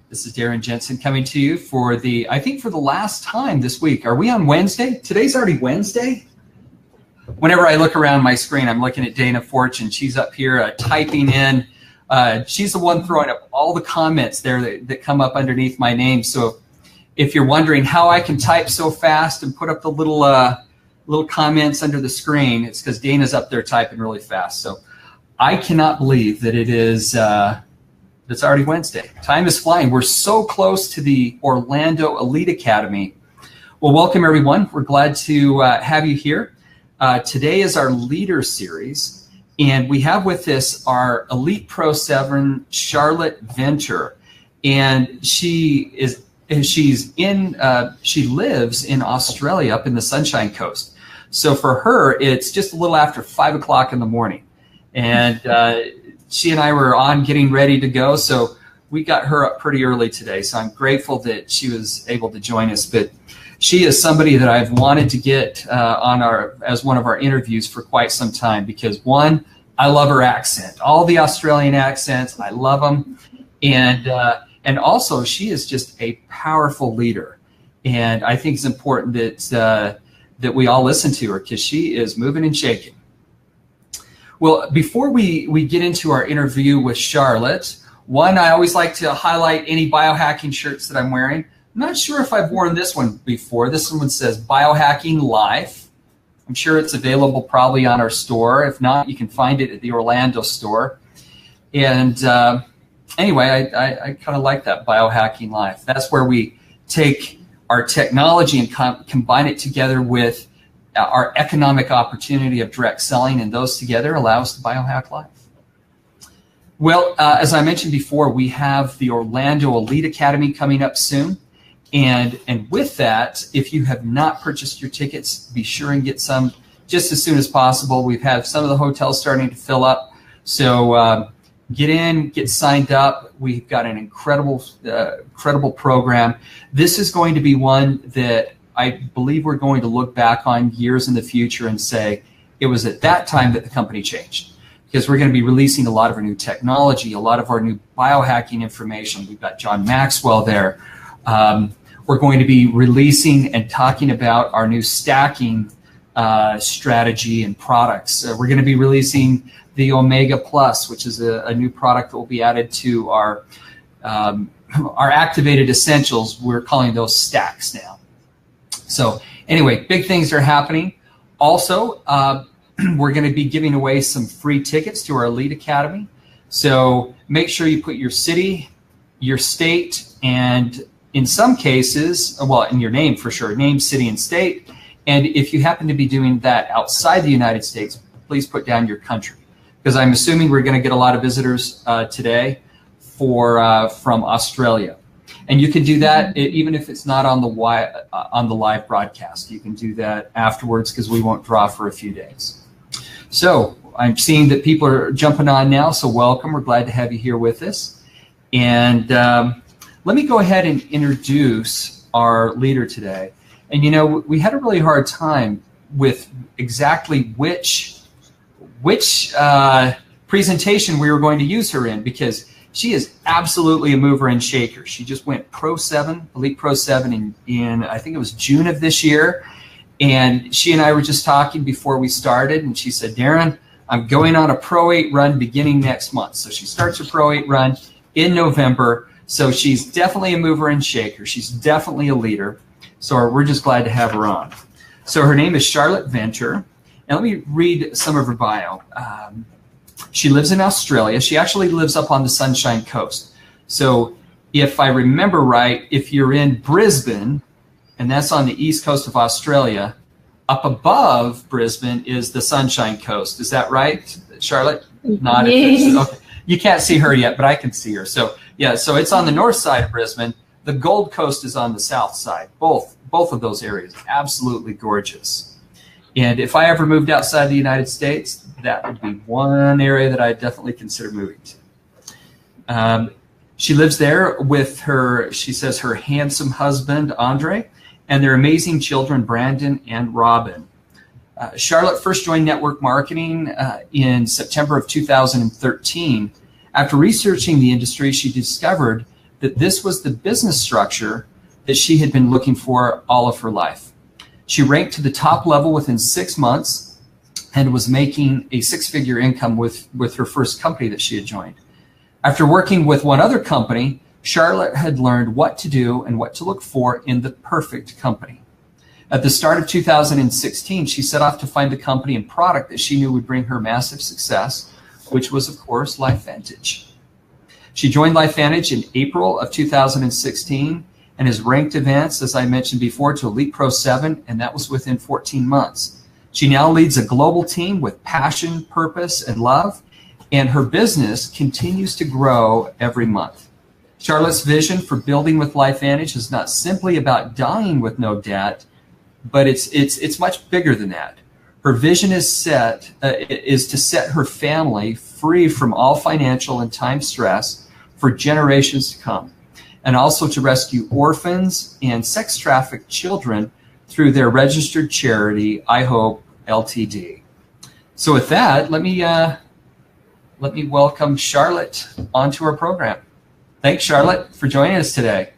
This is Darren Jensen coming to you for I think for the last time this week. Are we on Wednesday? Today's already Wednesday? Whenever I look around my screen, I'm looking at Dana Fortune. She's up here typing in. She's the one throwing up all the comments there that come up underneath my name. So if you're wondering how I can type so fast and put up the little comments under the screen, it's because Dana's up there typing really fast. So I cannot believe that it's already Wednesday. Time is flying. We're so close to the Orlando Elite Academy. Well, welcome everyone. We're glad to have you here. Today is our leader series, and we have with us our Elite Pro 7, Charlotte Venter, and she lives in Australia up in the Sunshine Coast. So for her, it's just a little after 5 o'clock in the morning, and she and I were on getting ready to go, so we got her up pretty early today. So I'm grateful that she was able to join us. But she is somebody that I've wanted to get as one of our interviews for quite some time because, one, I love her accent. All the Australian accents, I love them. And also, she is just a powerful leader. And I think it's important that we all listen to her because she is moving and shaking. Well, before we get into our interview with Charlotte, one, I always like to highlight any biohacking shirts that I'm wearing. I'm not sure if I've worn this one before. This one says Biohacking Life. I'm sure it's available probably on our store. If not, you can find it at the Orlando store. And anyway, I kind of like that, Biohacking Life. That's where we take our technology and combine it together with our economic opportunity of direct selling, and those together allow us to biohack life. Well, as I mentioned before, we have the Orlando Elite Academy coming up soon. And with that, if you have not purchased your tickets, be sure and get some just as soon as possible. We've had some of the hotels starting to fill up. So get in, get signed up. We've got an incredible program. This is going to be one that I believe we're going to look back on years in the future and say, it was at that time that the company changed. Because we're going to be releasing a lot of our new technology, a lot of our new biohacking information. We've got John Maxwell there. We're going to be releasing and talking about our new stacking strategy and products. We're going to be releasing the Omega Plus, which is a new product that will be added to our activated essentials. We're calling those stacks now. So anyway, big things are happening. Also, we're going to be giving away some free tickets to our Elite Academy. So make sure you put your city, your state, and in some cases, well, in your name for sure, name, city, and state. And if you happen to be doing that outside the United States, please put down your country. Because I'm assuming we're going to get a lot of visitors today from Australia. And you can do that even if it's not on the live broadcast. You can do that afterwards because we won't draw for a few days. So I'm seeing that people are jumping on now, so welcome. We're glad to have you here with us. And let me go ahead and introduce our leader today. And you know, we had a really hard time with exactly which presentation we were going to use her in because she is absolutely a mover and shaker. She just went Pro 7, Elite Pro 7 in I think it was June of this year. And she and I were just talking before we started, and she said, Darren, I'm going on a Pro 8 run beginning next month. So she starts her Pro 8 run in November. So she's definitely a mover and shaker. She's definitely a leader. So we're just glad to have her on. So her name is Charlotte Venter. And let me read some of her bio. She lives in Australia. She actually lives up on the Sunshine Coast. So if I remember right, if you're in Brisbane, and that's on the east coast of Australia, up above Brisbane is the Sunshine Coast. Is that right, Charlotte? Not okay. You can't see her yet, but I can see her. So yeah, so it's on the north side of Brisbane. The Gold Coast is on the south side. Both of those areas, absolutely gorgeous. And if I ever moved outside the United States, that would be one area that I'd definitely consider moving to. She lives there with her, she says, her handsome husband, Andre, and their amazing children, Brandon and Robin. Charlotte first joined network marketing in September of 2013 After researching the industry, she discovered that this was the business structure that she had been looking for all of her life. She ranked to the top level within 6 months and was making a six-figure income with her first company that she had joined. After working with one other company, Charlotte had learned what to do and what to look for in the perfect company. At the start of 2016, she set off to find the company and product that she knew would bring her massive success, which was, of course, LifeVantage. She joined LifeVantage in April of 2016 and has ranked advanced, as I mentioned before, to Elite Pro 7, and that was within 14 months. She now leads a global team with passion, purpose, and love, and her business continues to grow every month. Charlotte's vision for building with LifeVantage is not simply about dying with no debt, but it's much bigger than that. Her vision is to set her family free from all financial and time stress for generations to come, and also to rescue orphans and sex-trafficked children through their registered charity, I Hope Ltd. So with that, let me welcome Charlotte onto our program. Thanks, Charlotte, for joining us today.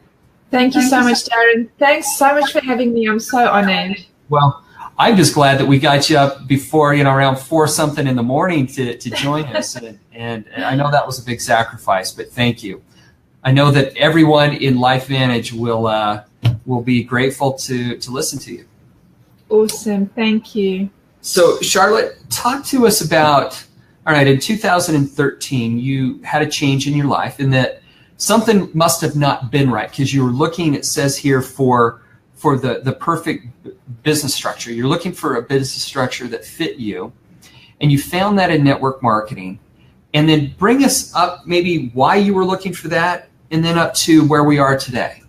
Thank you so much, Darren. Thanks so much for having me. I'm so honored. Well, I'm just glad that we got you up before, around 4 something in the morning to join us. And I know that was a big sacrifice, but thank you. I know that everyone in LifeVantage will be grateful to listen to you. Awesome. Thank you. So, Charlotte, talk to us about, all right, in 2013, you had a change in your life in that something must have not been right, because you were looking, it says here, for the perfect business structure. You're looking for a business structure that fit you, and you found that in network marketing. And then bring us up maybe why you were looking for that, and then up to where we are today.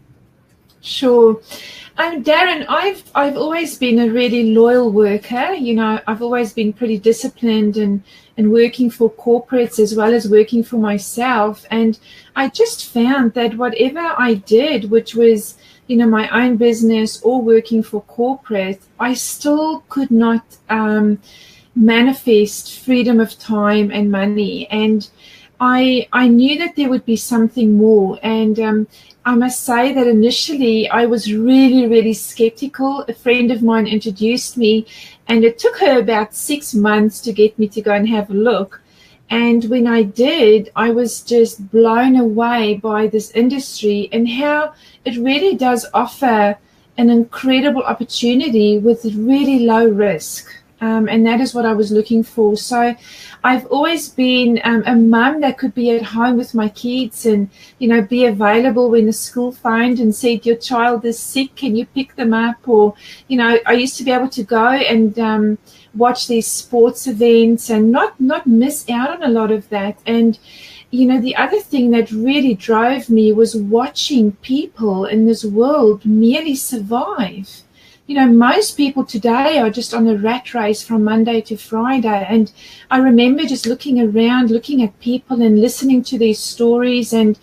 Sure. Darren, I've always been a really loyal worker. I've always been pretty disciplined and working for corporates as well as working for myself. And I just found that whatever I did, which was, my own business or working for corporate, I still could not manifest freedom of time and money. And I knew that there would be something more. And I must say that initially I was really, really skeptical. A friend of mine introduced me, and it took her about 6 months to get me to go and have a look. And when I did, I was just blown away by this industry and how it really does offer an incredible opportunity with really low risk. And that is what I was looking for. So I've always been a mum that could be at home with my kids and, be available when the school phoned and said, your child is sick, can you pick them up? Or, I used to be able to go and watch these sports events and not miss out on a lot of that. And, the other thing that really drove me was watching people in this world merely survive. Most people today are just on a rat race from Monday to Friday. And I remember just looking around, looking at people and listening to their stories and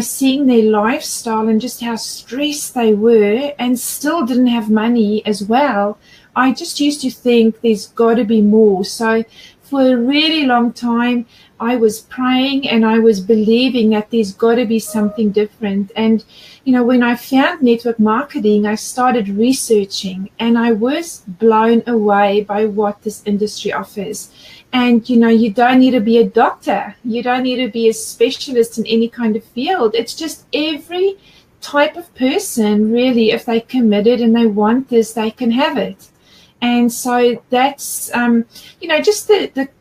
seeing their lifestyle and just how stressed they were and still didn't have money as well. I just used to think there's got to be more. So for a really long time, I was praying and I was believing that there's got to be something different. And, when I found network marketing, I started researching and I was blown away by what this industry offers. And, you don't need to be a doctor. You don't need to be a specialist in any kind of field. It's just every type of person, really, if they're committed and they want this, they can have it. And so that's, just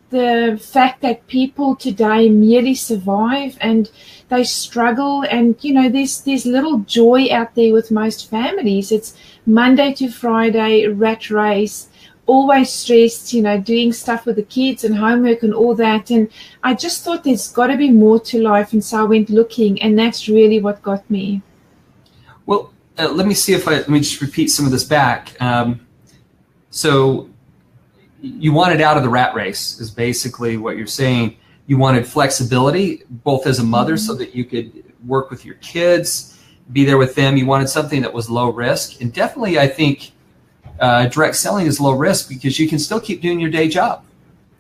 the fact that people today merely survive and they struggle. And, there's little joy out there with most families. It's Monday to Friday, rat race, always stressed, doing stuff with the kids and homework and all that. And I just thought there's got to be more to life. And so I went looking, and that's really what got me. Well, let me just repeat some of this back. So you wanted out of the rat race is basically what you're saying. You wanted flexibility, both as a mother, so that you could work with your kids, be there with them. You wanted something that was low risk. And definitely, I think direct selling is low risk because you can still keep doing your day job.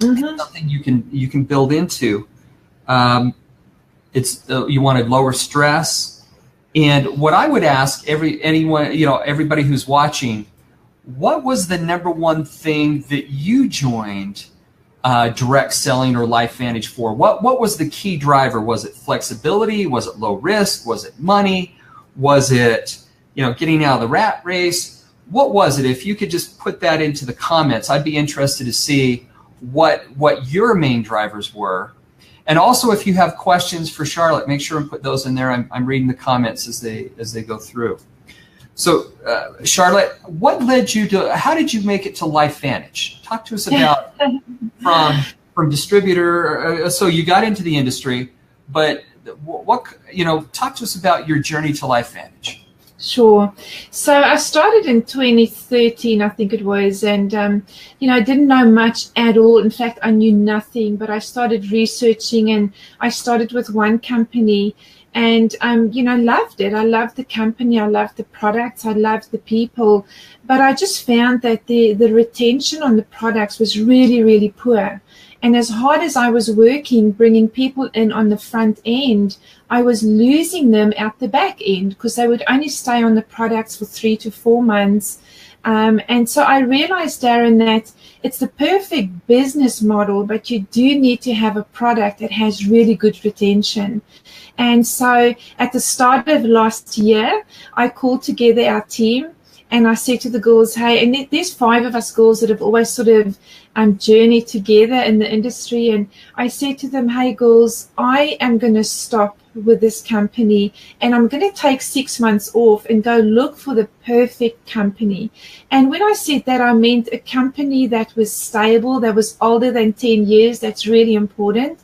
It's something you can build into. You wanted lower stress. And what I would ask everybody who's watching, what was the number one thing that you joined direct selling or LifeVantage for? What was the key driver? Was it flexibility? Was it low risk? Was it money? Was it, getting out of the rat race? What was it? If you could just put that into the comments, I'd be interested to see what your main drivers were. And also, if you have questions for Charlotte, make sure and put those in there. I'm reading the comments as they go through. So, Charlotte, what led you to? How did you make it to LifeVantage? Talk to us about from distributor. So you got into the industry, but talk to us about your journey to LifeVantage. Sure. So I started in 2013, I think it was, and I didn't know much at all. In fact, I knew nothing, but I started researching, and I started with one company, and loved it. I loved the company, I loved the products, I loved the people, but I just found that the retention on the products was really, really poor. And as hard as I was working, bringing people in on the front end, I was losing them at the back end because they would only stay on the products for 3 to 4 months. And so I realized, Darren, that it's the perfect business model, but you do need to have a product that has really good retention. And so at the start of last year, I called together our team. And I said to the girls, hey, and there's 5 of us girls that have always sort of journeyed together in the industry. And I said to them, hey, girls, I am going to stop with this company and I'm going to take 6 months off and go look for the perfect company. And when I said that, I meant a company that was stable, that was older than 10 years. That's really important.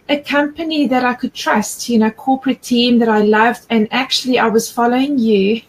A company that I could trust, corporate team that I loved. And actually I was following you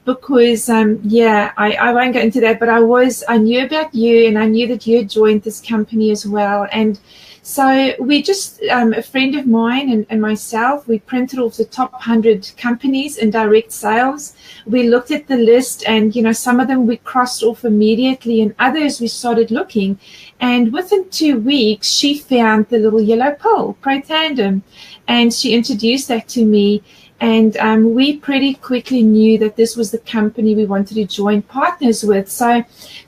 because, I won't go into that, but I knew about you and I knew that you had joined this company as well. And so we just, a friend of mine and myself, we printed off the top 100 companies in direct sales. We looked at the list and, some of them we crossed off immediately and others we started looking. And within 2 weeks, she found the little yellow pill, Protandim, and she introduced that to me. And we pretty quickly knew that this was the company we wanted to join partners with. So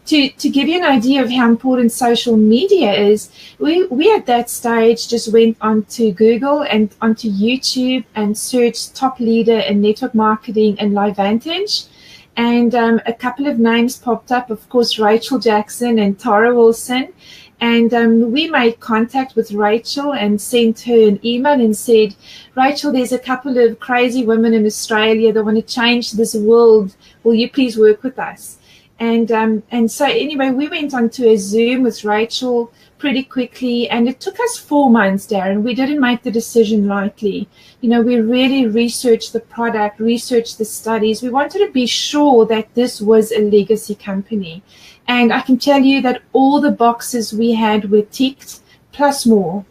to give you an idea of how important social media is, we at that stage just went onto Google and onto YouTube and searched top leader in network marketing and LifeVantage. And a couple of names popped up, of course, Rachel Jackson and Tara Wilson. And we made contact with Rachel and sent her an email and said, Rachel, there's a couple of crazy women in Australia that want to change this world. Will you please work with us? And so anyway, we went on to a Zoom with Rachel pretty quickly, and it took us 4 months, Darren. We didn't make the decision lightly. We really researched the product, researched the studies. We wanted to be sure that this was a legacy company. And I can tell you that all the boxes we had were ticked, plus more.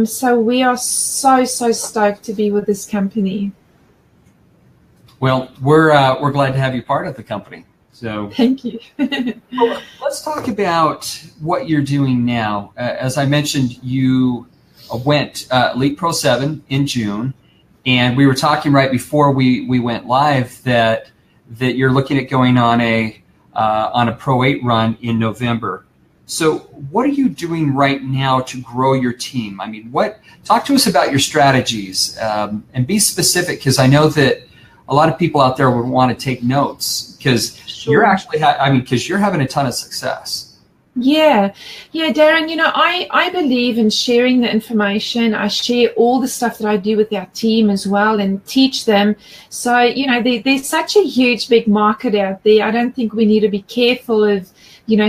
So we are so stoked to be with this company. Well, we're glad to have you part of the company. So thank you. Well, let's talk about what you're doing now. As I mentioned, you went Elite Pro 7 in June, and we were talking right before we went live that you're looking at going on a Pro 8 run in November. So what are you doing right now to grow your team? I mean, talk to us about your strategies and be specific, because I know that a lot of people out there would want to take notes because you're actually, because you're having a ton of success. Yeah, Darren, I believe in sharing the information. I share all the stuff that I do with our team as well and teach them. So, there's such a huge, big market out there. I don't think we need to be careful of,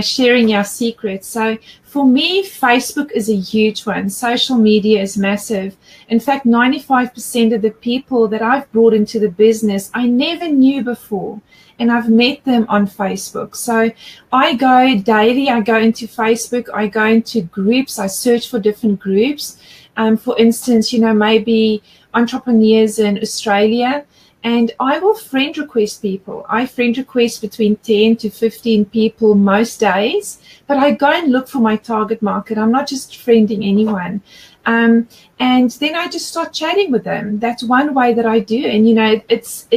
sharing our secrets. So for me, Facebook is a huge one. Social media is massive. In fact, 95% of the people that I've brought into the business, I never knew before. And I've met them on Facebook. So I go daily, I go into Facebook, I go into groups, I search for different groups. For instance, maybe entrepreneurs in Australia, and I will friend request people. I friend request between 10 to 15 people most days, but I go and look for my target market. I'm not just friending anyone. And then I just start chatting with them. That's one way that I do. And,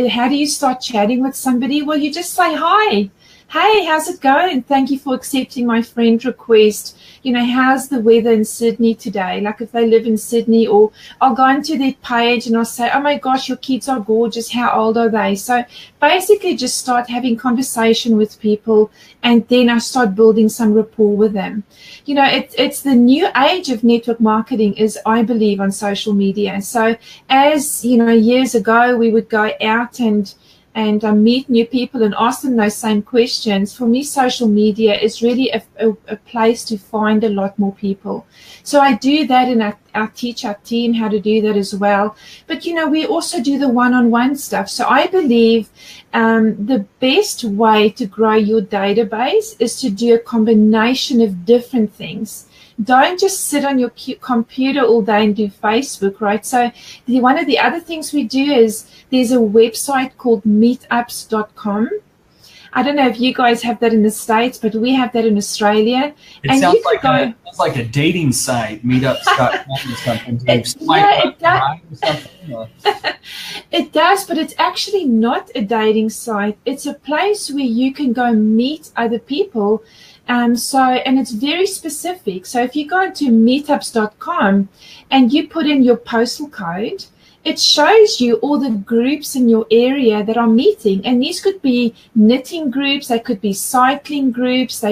how do you start chatting with somebody? Well, you just say, hi. Hey, how's it going? Thank you for accepting my friend request. How's the weather in Sydney today? Like if they live in Sydney, or I'll go into their page and I'll say, oh my gosh, your kids are gorgeous. How old are they? So basically just start having conversation with people, and then I start building some rapport with them. It's the new age of network marketing is, I believe, on social media. So as, years ago, we would go out and meet new people and ask them those same questions. For me, social media is really a place to find a lot more people. So I do that, and I teach our team how to do that as well. But, we also do the one-on-one stuff. So I believe the best way to grow your database is to do a combination of different things. Don't just sit on your computer all day and do Facebook, right? So one of the other things we do is there's a website called meetups.com. I don't know if you guys have that in the States, but we have that in Australia. It sounds like a dating site, meetups.com or something. It does, but it's actually not a dating site. It's a place where you can go meet other people. And it's very specific. So if you go to meetups.com and you put in your postal code, it shows you all the groups in your area that are meeting. And these could be knitting groups, they could be cycling groups,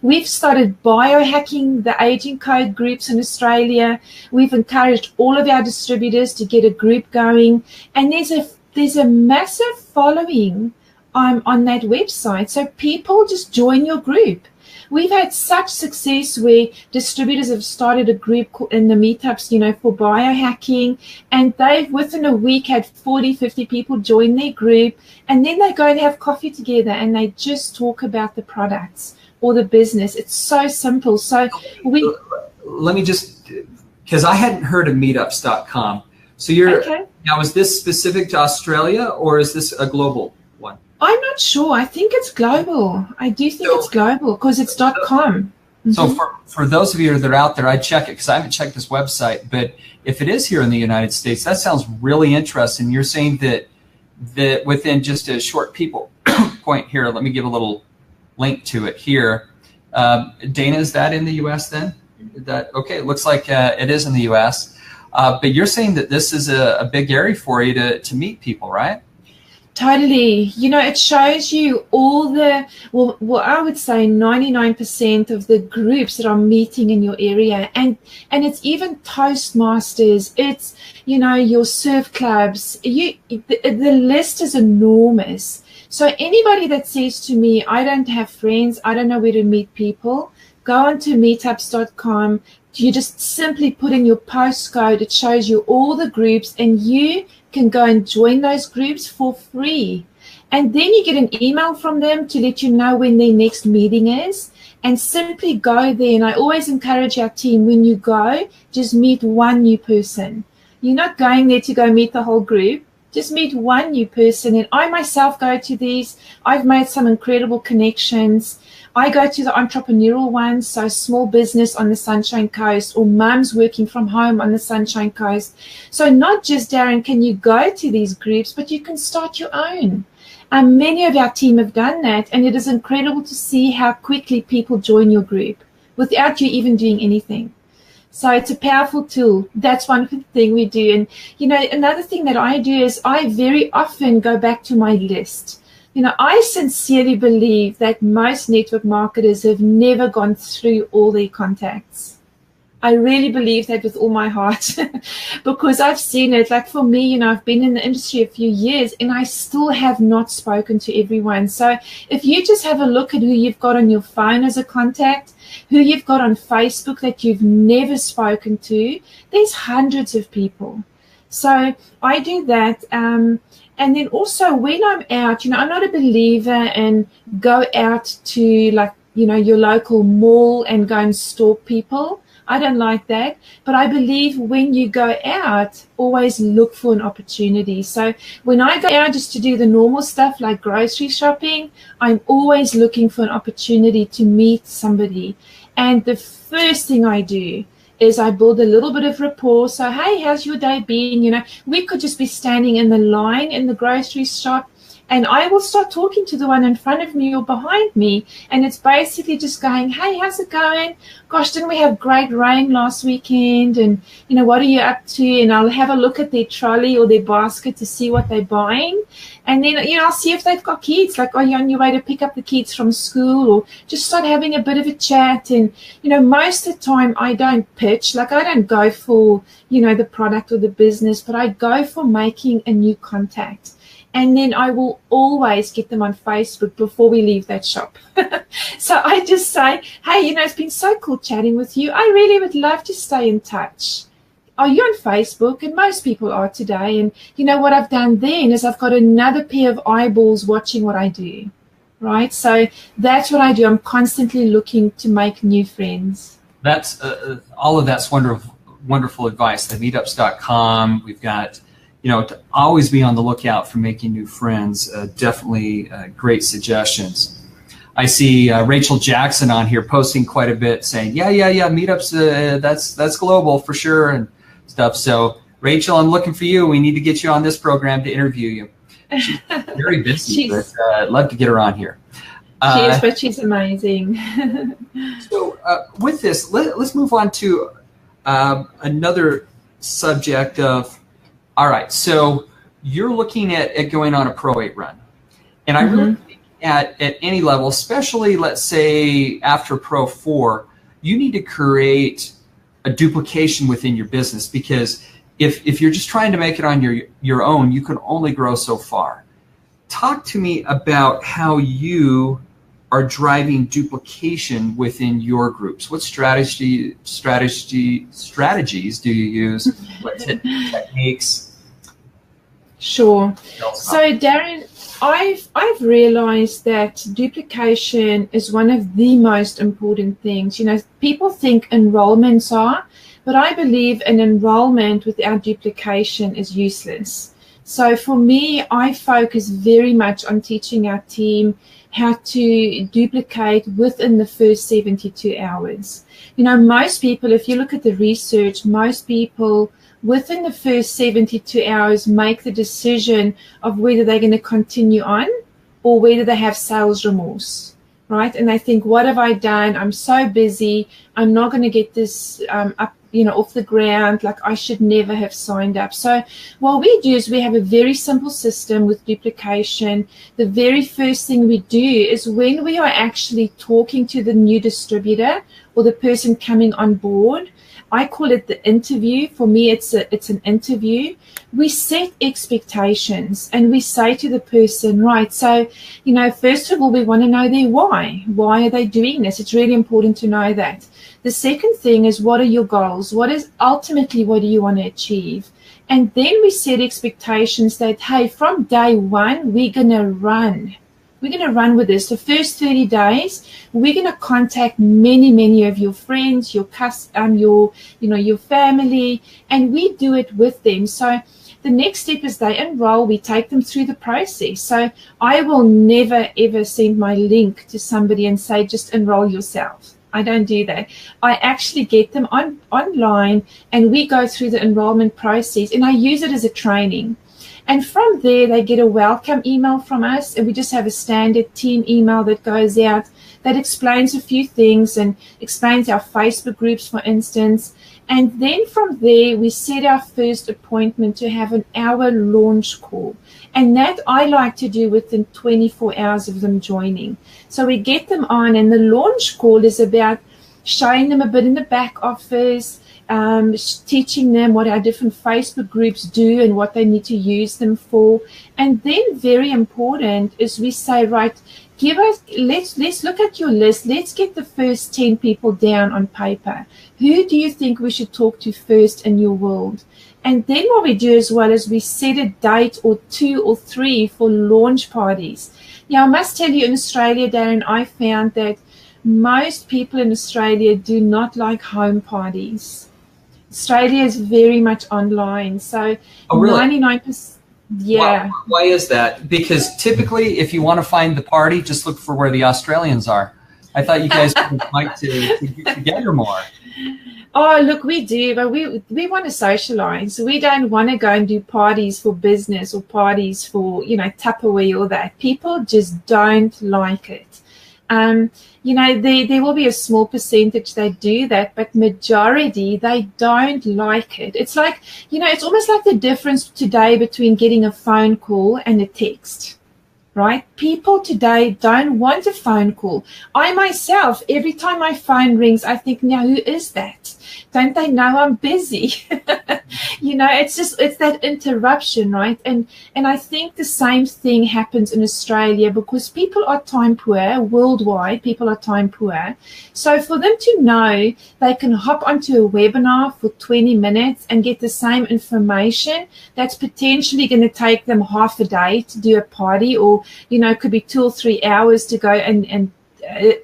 we've started biohacking the aging code groups in Australia. We've encouraged all of our distributors to get a group going. And there's a massive following on that website. So people just join your group. We've had such success where distributors have started a group in the meetups, for biohacking, and they've within a week had 40, 50 people join their group, and then they go and have coffee together and they just talk about the products or the business. It's so simple. So let me just, because I hadn't heard of meetups.com. So now, is this specific to Australia, or is this a global one? I'm not sure. I think it's global. I do think it's global because it's .com. Mm-hmm. So for those of you that are out there, I'd check it because I haven't checked this website. But if it is here in the United States, that sounds really interesting. You're saying that within just a short point here, let me give a little link to it here. Dana, is that in the U.S. then? Okay, it looks like it is in the U.S. But you're saying that this is a big area for you to meet people, right? Totally. It shows you all I would say 99% of the groups that are meeting in your area. And it's even Toastmasters. It's, your surf clubs. The list is enormous. So anybody that says to me, I don't have friends, I don't know where to meet people, go onto meetups.com. You just simply put in your postcode. It shows you all the groups, and you can go and join those groups for free. And then you get an email from them to let you know when their next meeting is, and simply go there. And I always encourage our team, when you go, just meet one new person. You're not going there to go meet the whole group. Just meet one new person. And I myself go to these. I've made some incredible connections. I go to the entrepreneurial ones, so small business on the Sunshine Coast, or mums working from home on the Sunshine Coast. So not just, Darren, can you go to these groups, but you can start your own. Many of our team have done that, and it is incredible to see how quickly people join your group without you even doing anything. So it's a powerful tool. That's one thing we do. And, another thing that I do is I very often go back to my list. I sincerely believe that most network marketers have never gone through all their contacts. I really believe that with all my heart because I've seen it. Like for me, I've been in the industry a few years and I still have not spoken to everyone. So if you just have a look at who you've got on your phone as a contact, who you've got on Facebook that you've never spoken to, there's hundreds of people. So I do that. And then also when I'm out, I'm not a believer in go out to your local mall and go and stalk people. I don't like that. But I believe when you go out, always look for an opportunity. So when I go out just to do the normal stuff like grocery shopping, I'm always looking for an opportunity to meet somebody. And the first thing I do is I build a little bit of rapport. So, hey, how's your day been? You know, we could just be standing in the line in the grocery shop, and I will start talking to the one in front of me or behind me. And it's basically just going, hey, how's it going? Gosh, didn't we have great rain last weekend? And, you know, what are you up to? And I'll have a look at their trolley or their basket to see what they're buying. And then, you know, I'll see if they've got kids. Like, are you on your way to pick up the kids from school? Or just start having a bit of a chat. And, you know, most of the time I don't pitch. Like, I don't go for, you know, the product or the business, but I go for making a new contact. And then I will always get them on Facebook before we leave that shop. So I just say, hey, you know, it's been so cool chatting with you. I really would love to stay in touch. Are you on Facebook? And most people are today. And you know what I've done then is I've got another pair of eyeballs watching what I do, right? So that's what I do. I'm constantly looking to make new friends. That's all of that's wonderful advice. The meetups.com. We've got, you know, to always be on the lookout for making new friends. Definitely great suggestions. I see Rachel Jackson on here posting quite a bit, saying, yeah, meetups, that's global for sure and stuff. So, Rachel, I'm looking for you. We need to get you on this program to interview you. She's very busy, but I'd love to get her on here. She is, but she's amazing. So, with this, let's move on to another subject of, all right, so you're looking at going on a Pro 8 run. And I really think at any level, especially let's say after Pro 4, you need to create a duplication within your business, because if you're just trying to make it on your own, you can only grow so far. Talk to me about how you are driving duplication within your groups. What strategies do you use? What techniques? Sure. So Darren, I've realized that duplication is one of the most important things. You know, people think enrollments are, but I believe an enrollment without duplication is useless. So for me, I focus very much on teaching our team how to duplicate within the first 72 hours. You know, most people, if you look at the research, most people within the first 72 hours make the decision of whether they're going to continue on or whether they have sales remorse, right? And they think, what have I done? I'm so busy. I'm not going to get this up, you know, off the ground. Like, I should never have signed up. So what we do is we have a very simple system with duplication. The very first thing we do is when we are actually talking to the new distributor or the person coming on board, I call it the interview. For me, it's an interview. We set expectations and we say to the person, right, so, you know, first of all, we want to know their why. Why are they doing this? It's really important to know that. The second thing is, what are your goals? What do you want to achieve? And then we set expectations that, hey, from day one, we're going to run. We're going to run with this. The first 30 days, we're going to contact many of your friends, your family, and we do it with them. So the next step is they enroll. We take them through the process. So I will never, ever send my link to somebody and say, just enroll yourself. I don't do that. I actually get them online, and we go through the enrollment process, and I use it as a training. And from there, they get a welcome email from us, and we just have a standard team email that goes out that explains a few things and explains our Facebook groups, for instance. And then from there, we set our first appointment to have an hour launch call. And that I like to do within 24 hours of them joining. So we get them on, and the launch call is about showing them a bit in the back office, teaching them what our different Facebook groups do and what they need to use them for. And then very important is we say, right, let's look at your list. Let's get the first 10 people down on paper. Who do you think we should talk to first in your world? And then what we do as well is we set a date or 2 or 3 for launch parties. Now, I must tell you, in Australia, Darren, I found that most people in Australia do not like home parties. Australia is very much online. So 99%. Yeah. Why is that? Because typically, if you want to find the party, just look for where the Australians are. I thought you guys would like to get together more. Oh, look, we do, but we want to socialize. We don't want to go and do parties for business or parties for, Tupperware or that. People just don't like it. There will be a small percentage that do that, but majority, they don't like it. It's like, it's almost like the difference today between getting a phone call and a text. Right? People today don't want a phone call. I myself, every time my phone rings, I think, now who is that? Don't they know I'm busy? It's that interruption, right? And I think the same thing happens in Australia because people are time poor. Worldwide, people are time poor. So for them to know they can hop onto a webinar for 20 minutes and get the same information that's potentially going to take them half a day to do a party, or it could be 2 or 3 hours to go and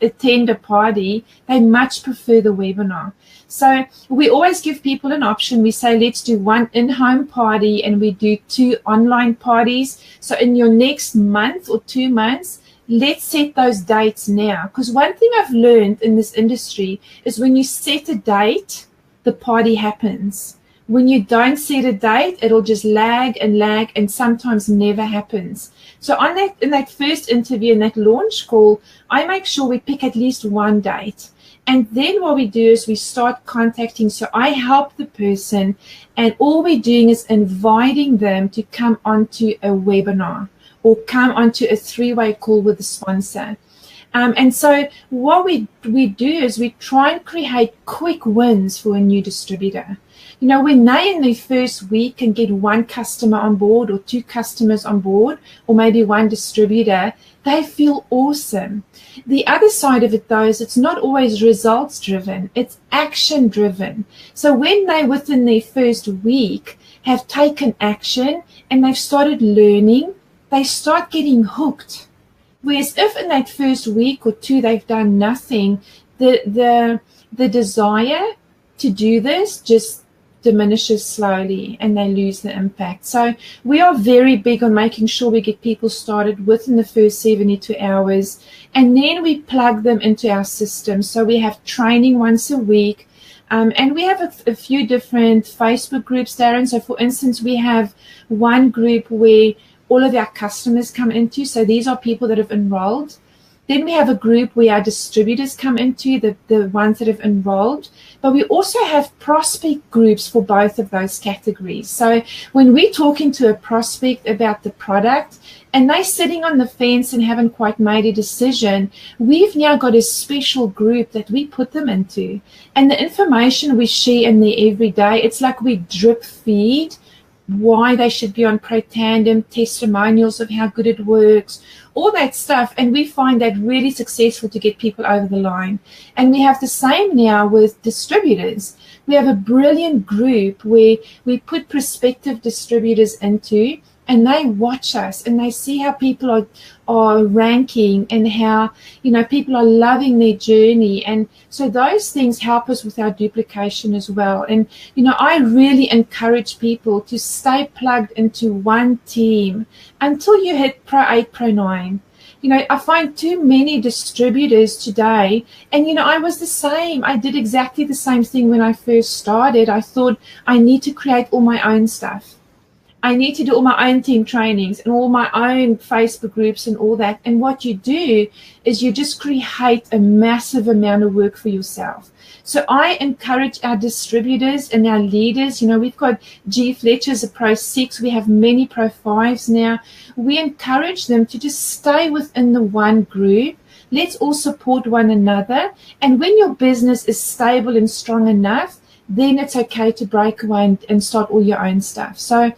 attend a party, they much prefer the webinar. So we always give people an option. We say, let's do one in-home party and we do 2 online parties. So in your next month or 2 months, let's set those dates now. Because one thing I've learned in this industry is when you set a date, the party happens. When you don't set a date, it'll just lag and sometimes never happens. So in that first interview, in that launch call, I make sure we pick at least one date. And then what we do is we start contacting. So I help the person, and all we're doing is inviting them to come onto a webinar or come onto a 3-way call with the sponsor. And so what we do is we try and create quick wins for a new distributor. When they in their first week can get 1 customer on board or 2 customers on board or maybe 1 distributor, they feel awesome. The other side of it, though, is it's not always results driven, it's action driven. So when they within their first week have taken action and they've started learning, they start getting hooked. Whereas if in that first week or 2 they've done nothing, the desire to do this just diminishes slowly and they lose the impact. So we are very big on making sure we get people started within the first 72 hours, and then we plug them into our system. So we have training once a week, and we have a few different Facebook groups, Darren. So for instance, we have one group where all of our customers come into. So these are people that have enrolled. Then we have a group where our distributors come into, the ones that have enrolled. But we also have prospect groups for both of those categories. So when we're talking to a prospect about the product and they're sitting on the fence and haven't quite made a decision, we've now got a special group that we put them into. And the information we share in there every day, it's like we drip feed why they should be on Protandem, testimonials of how good it works, all that stuff. And we find that really successful to get people over the line. And we have the same now with distributors. We have a brilliant group where we put prospective distributors into, and they watch us and they see how people are ranking and how, people are loving their journey. And so those things help us with our duplication as well. And, I really encourage people to stay plugged into one team until you hit Pro 8, Pro 9. I find too many distributors today, and, I was the same. I did exactly the same thing when I first started. I thought I need to create all my own stuff. I need to do all my own team trainings and all my own Facebook groups and all that. And what you do is you just create a massive amount of work for yourself. So I encourage our distributors and our leaders. We've got G Fletcher's a Pro 6. We have many Pro 5s now. We encourage them to just stay within the one group. Let's all support one another. And when your business is stable and strong enough, then it's okay to break away and start all your own stuff. So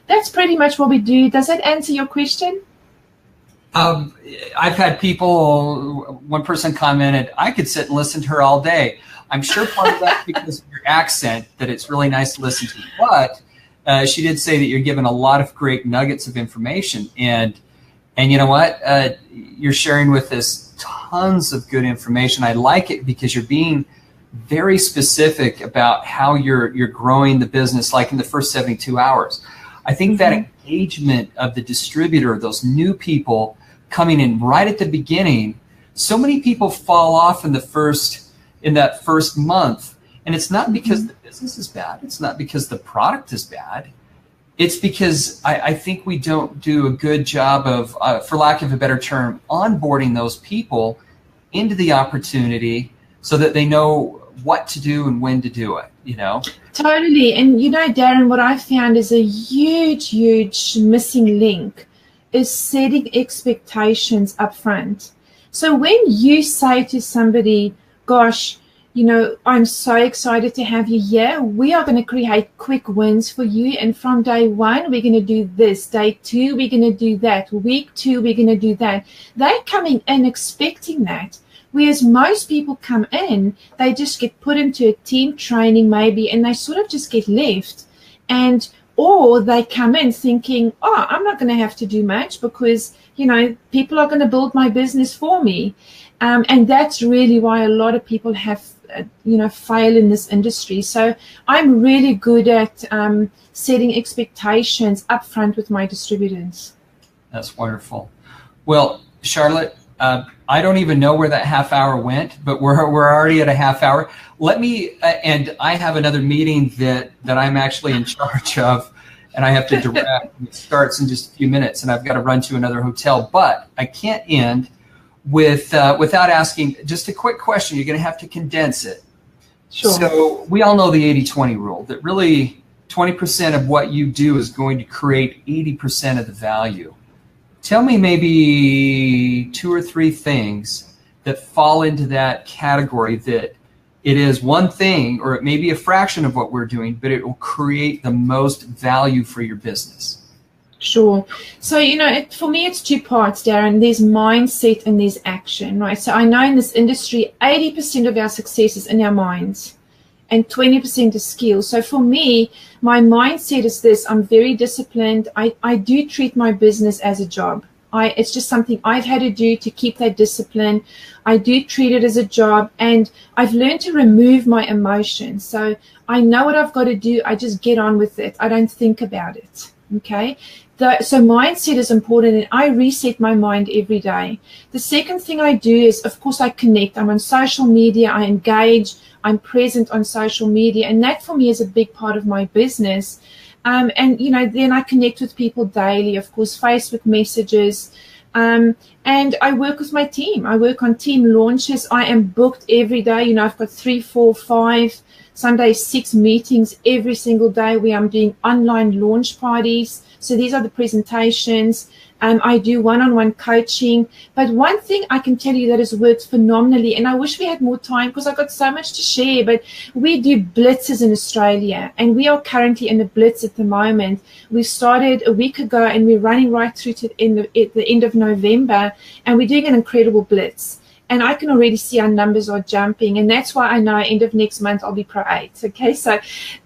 that's pretty much what we do. Does that answer your question? I've had people, one person commented, I could sit and listen to her all day. I'm sure part of that's because of your accent, that it's really nice to listen to. But she did say that you're given a lot of great nuggets of information. And you know what? You're sharing with us tons of good information. I like it because you're being very specific about how you're growing the business, like in the first 72 hours. I think that engagement of the distributor, those new people coming in right at the beginning, So many people fall off in that first month, and it's not because the business is bad. It's not because the product is bad. It's because I think we don't do a good job of, for lack of a better term, onboarding those people into the opportunity so that they know what to do and when to do it, you know? Totally. And, you know, Darren, what I found is a huge, huge missing link is setting expectations up front. So when you say to somebody, gosh, you know, I'm so excited to have you here. We are going to create quick wins for you. And from day one, we're going to do this. Day two, we're going to do that. Week two, we're going to do that. They're coming in expecting that. Whereas most people come in, they just get put into a team training maybe, and they sort of just get left. Or they come in thinking, oh, I'm not going to have to do much because, you know, people are going to build my business for me. And that's really why a lot of people have, fail in this industry. So I'm really good at setting expectations up front with my distributors. That's wonderful. Well, Charlotte, I don't even know where that half hour went, but we're already at a half hour. Let me, and I have another meeting that I'm actually in charge of, and I have to direct. It starts in just a few minutes, and I've got to run to another hotel. But I can't end without asking just a quick question. You're going to have to condense it. Sure. So we all know the 80-20 rule, that really 20% of what you do is going to create 80% of the value. Tell me maybe 2 or 3 things that fall into that category, that it is one thing, or it may be a fraction of what we're doing, but it will create the most value for your business. Sure. So, for me, it's 2 parts, Darren. There's mindset and there's action, right? So I know in this industry, 80% of our success is in our minds and 20% is skill. So for me, my mindset is this: I'm very disciplined. I do treat my business as a job. It's just something I've had to do to keep that discipline. I do treat it as a job, and I've learned to remove my emotions. So I know what I've got to do. I just get on with it. I don't think about it. Okay. So mindset is important, and I reset my mind every day. The second thing I do is, of course, I connect. I'm on social media. I engage. I'm present on social media, and that for me is a big part of my business. And then I connect with people daily, of course, Facebook messages. And I work with my team. I work on team launches. I am booked every day. I've got 3, 4, 5, some days 6 meetings every single day where I'm doing online launch parties. So these are the presentations. I do one-on-one coaching. But one thing I can tell you that has worked phenomenally, and I wish we had more time because I've got so much to share, but we do blitzes in Australia, and we are currently in a blitz at the moment. We started a week ago, and we're running right through to the end of November, and we're doing an incredible blitz. And I can already see our numbers are jumping, and that's why I know end of next month I'll be Pro 8. Okay, so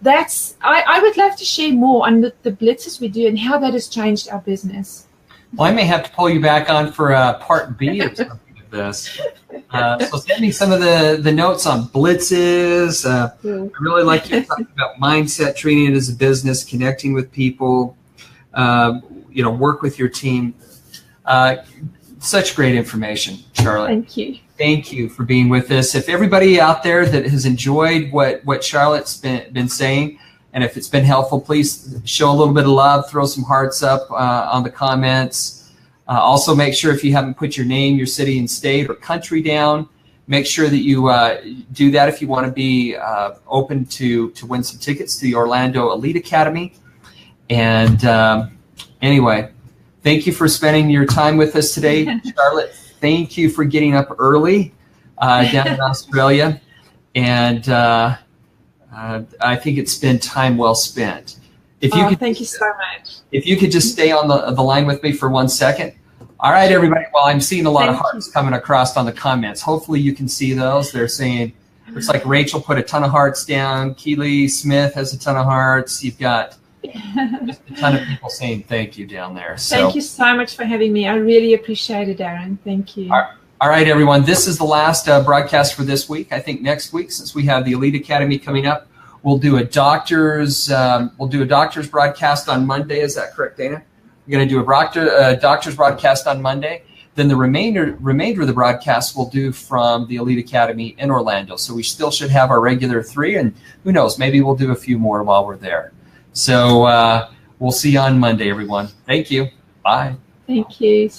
I would love to share more on the blitzes we do and how that has changed our business. Well, I may have to pull you back on for part B of something of this. So send me some of the notes on blitzes. I really like you talking about mindset, treating it as a business, connecting with people, work with your team. Such great information, Charlotte. Thank you. Thank you for being with us. If everybody out there that has enjoyed what Charlotte's been saying, and if it's been helpful, please show a little bit of love, throw some hearts up on the comments. Also, make sure if you haven't put your name, your city and state or country down, make sure that you do that if you want to be open to win some tickets to the Orlando Elite Academy. And anyway, thank you for spending your time with us today. Charlotte, thank you for getting up early down in Australia. And I think it's been time well spent. Thank you so much. If you could just stay on the line with me for 1 second. All right, everybody. Well, I'm seeing a lot of hearts coming across on the comments. Hopefully you can see those. They're saying, looks like Rachel put a ton of hearts down. Keely Smith has a ton of hearts. You've got just a ton of people saying thank you down there. So, thank you so much for having me. I really appreciate it, Darren. Thank you. All right, everyone. This is the last broadcast for this week. I think next week, since we have the Elite Academy coming up, we'll do a doctor's broadcast on Monday. Is that correct, Dana? We're going to do a doctor's broadcast on Monday. Then the remainder of the broadcast we'll do from the Elite Academy in Orlando. So we still should have our regular 3, and who knows, maybe we'll do a few more while we're there. So we'll see you on Monday, everyone. Thank you. Bye. Thank you.